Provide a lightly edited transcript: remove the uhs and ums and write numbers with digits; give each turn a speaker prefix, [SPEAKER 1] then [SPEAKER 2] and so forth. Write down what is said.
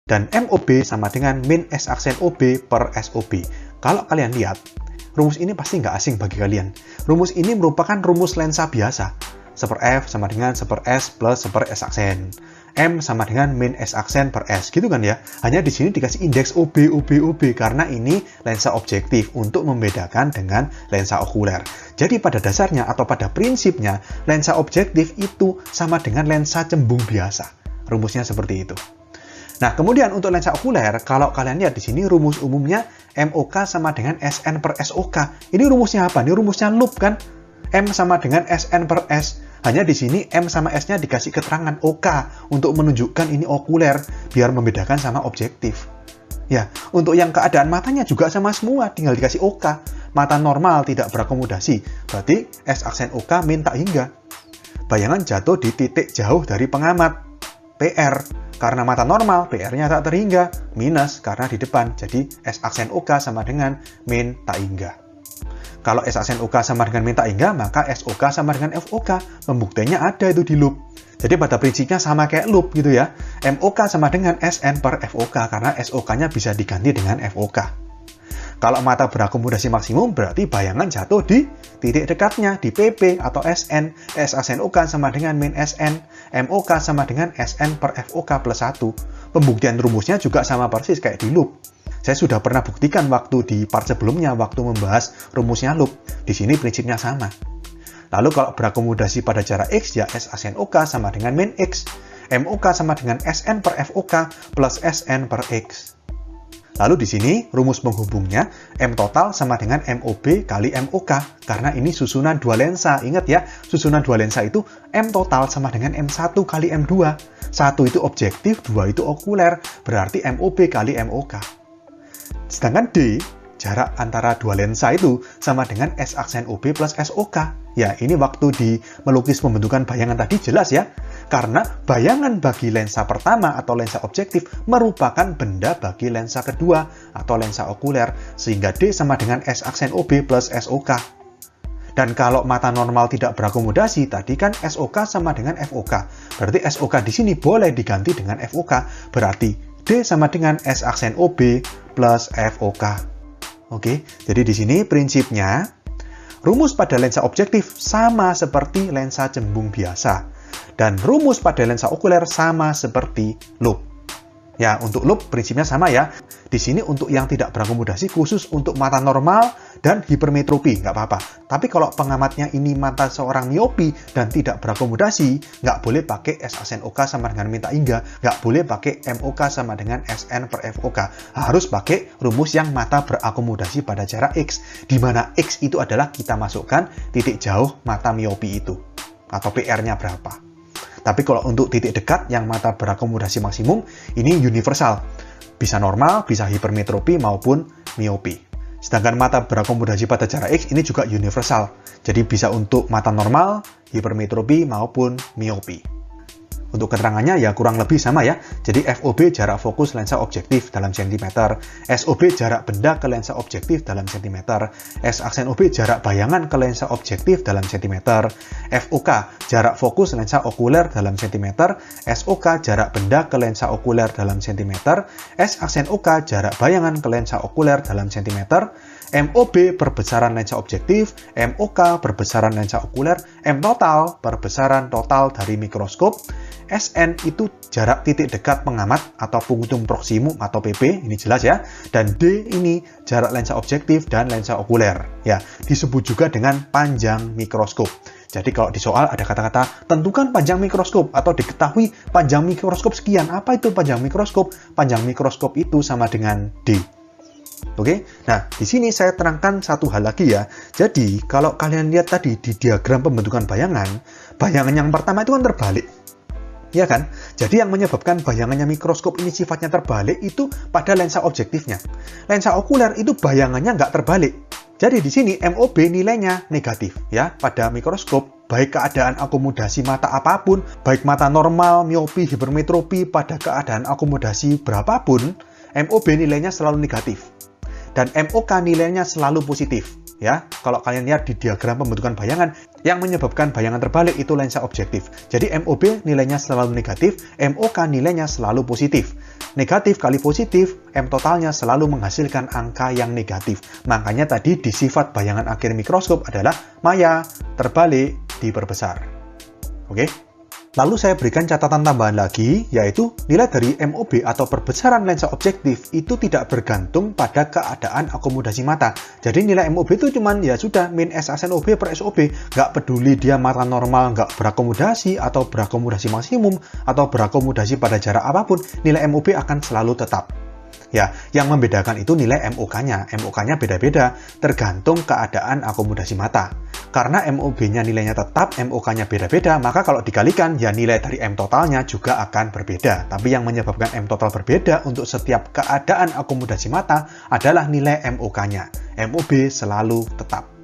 [SPEAKER 1] Dan MOB sama dengan min S aksen OB per SOB. Kalau kalian lihat, rumus ini pasti nggak asing bagi kalian. Rumus ini merupakan rumus lensa biasa. 1/F sama dengan 1/S plus 1/S aksen. M sama dengan min S aksen per S, gitu kan ya. Hanya di sini dikasih indeks OB karena ini lensa objektif untuk membedakan dengan lensa okuler. Jadi pada dasarnya atau pada prinsipnya, lensa objektif itu sama dengan lensa cembung biasa. Rumusnya seperti itu. Nah, kemudian untuk lensa okuler, kalau kalian lihat di sini rumus umumnya MOK sama dengan SN per SOK. Ini rumusnya apa? Ini rumusnya loop kan? M sama dengan SN per S. Hanya di sini M sama S-nya dikasih keterangan OK untuk menunjukkan ini okuler, biar membedakan sama objektif. Ya, untuk yang keadaan matanya juga sama semua, tinggal dikasih OK. Mata normal tidak berakomodasi, berarti S aksen OK min tak hingga. Bayangan jatuh di titik jauh dari pengamat, PR. Karena mata normal, PR-nya tak terhingga, minus karena di depan, jadi S aksen OK sama dengan min tak hingga. Kalau S aksen OK sama dengan min tak hingga, maka SOK sama dengan FOK. Pembuktiannya ada itu di loop. Jadi pada prinsipnya sama kayak loop gitu ya. MOK sama dengan SN per FOK, karena SOK-nya bisa diganti dengan FOK. Kalau mata berakomodasi maksimum, berarti bayangan jatuh di titik dekatnya, di PP atau SN. S aksen OK sama dengan min SN. MOK sama dengan SN per FOK plus 1. Pembuktian rumusnya juga sama persis kayak di loop. Saya sudah pernah buktikan waktu di part sebelumnya, waktu membahas rumusnya loop. Di sini prinsipnya sama. Lalu kalau berakomodasi pada jarak X, ya S aksen OK sama dengan min X. MOK sama dengan SN per FOK plus SN per X. Lalu di sini rumus penghubungnya M total sama dengan MOB kali MOK. Karena ini susunan dua lensa. Ingat ya, susunan dua lensa itu M total sama dengan M1 kali M2. 1 itu objektif, 2 itu okuler. Berarti MOB kali MOK. Sedangkan D, jarak antara dua lensa itu sama dengan S aksen OB plus SOK. Ya, ini waktu di melukis pembentukan bayangan tadi jelas ya. Karena bayangan bagi lensa pertama atau lensa objektif merupakan benda bagi lensa kedua atau lensa okuler. Sehingga D sama dengan S aksen OB plus SOK. Dan kalau mata normal tidak berakomodasi, tadi kan SOK sama dengan FOK. Berarti SOK di sini boleh diganti dengan FOK. Berarti D sama dengan S aksen OB plus FOK. Oke, jadi di sini prinsipnya rumus pada lensa objektif sama seperti lensa cembung biasa. Dan rumus pada lensa okuler sama seperti loop. Ya, untuk loop prinsipnya sama ya. Di sini untuk yang tidak berakomodasi khusus untuk mata normal dan hipermetropi, nggak apa-apa. Tapi kalau pengamatnya ini mata seorang miopi dan tidak berakomodasi, nggak boleh pakai S aksen OK sama dengan min tak hingga, nggak boleh pakai MOK sama dengan SN per FOK. Harus pakai rumus yang mata berakomodasi pada jarak X, di mana X itu adalah kita masukkan titik jauh mata miopi itu, atau PR-nya berapa. Tapi kalau untuk titik dekat yang mata berakomodasi maksimum, ini universal. Bisa normal, bisa hipermetropi maupun miopi. Sedangkan mata berakomodasi pada jarak X ini juga universal. Jadi bisa untuk mata normal, hipermetropi maupun miopi. Untuk keterangannya ya kurang lebih sama ya. Jadi FOB jarak fokus lensa objektif dalam sentimeter, SOB jarak benda ke lensa objektif dalam sentimeter, S aksen OB jarak bayangan ke lensa objektif dalam sentimeter, FOK jarak fokus lensa okuler dalam sentimeter, SOK jarak benda ke lensa okuler dalam sentimeter, S aksen OK jarak bayangan ke lensa okuler dalam sentimeter, MOB perbesaran lensa objektif, MOK perbesaran lensa okuler, M total perbesaran total dari mikroskop, SN itu jarak titik dekat pengamat atau punktum proximum atau PP, ini jelas ya. Dan D ini jarak lensa objektif dan lensa okuler. Ya, disebut juga dengan panjang mikroskop. Jadi kalau di soal ada kata-kata tentukan panjang mikroskop atau diketahui panjang mikroskop sekian. Apa itu panjang mikroskop? Panjang mikroskop itu sama dengan D. Oke, nah di sini saya terangkan satu hal lagi ya. Jadi kalau kalian lihat tadi di diagram pembentukan bayangan, bayangan yang pertama itu kan terbalik. Ya kan? Jadi yang menyebabkan bayangannya mikroskop ini sifatnya terbalik itu pada lensa objektifnya. Lensa okuler itu bayangannya nggak terbalik. Jadi di sini MOB nilainya negatif ya pada mikroskop. Baik keadaan akomodasi mata apapun, baik mata normal, miopi, hipermetropi, pada keadaan akomodasi berapapun, MOB nilainya selalu negatif. Dan MOK nilainya selalu positif. Ya, kalau kalian lihat di diagram pembentukan bayangan, Yang menyebabkan bayangan terbalik itu lensa objektif. Jadi MOB nilainya selalu negatif, MOK nilainya selalu positif. Negatif kali positif, M totalnya selalu menghasilkan angka yang negatif. Makanya tadi di sifat bayangan akhir mikroskop adalah maya, terbalik, diperbesar. Oke? Lalu saya berikan catatan tambahan lagi, yaitu nilai dari MOB atau perbesaran lensa objektif itu tidak bergantung pada keadaan akomodasi mata. Jadi nilai MOB itu cuman ya sudah min S aksen OB per SOB, nggak peduli dia mata normal nggak berakomodasi atau berakomodasi maksimum atau berakomodasi pada jarak apapun, nilai MOB akan selalu tetap. Ya, yang membedakan itu nilai MOK-nya. MOK-nya beda-beda, tergantung keadaan akomodasi mata. Karena MOB-nya nilainya tetap, MOK-nya beda-beda, maka kalau dikalikan, ya nilai dari M totalnya juga akan berbeda. Tapi yang menyebabkan M total berbeda untuk setiap keadaan akomodasi mata adalah nilai MOK-nya. MOB selalu tetap.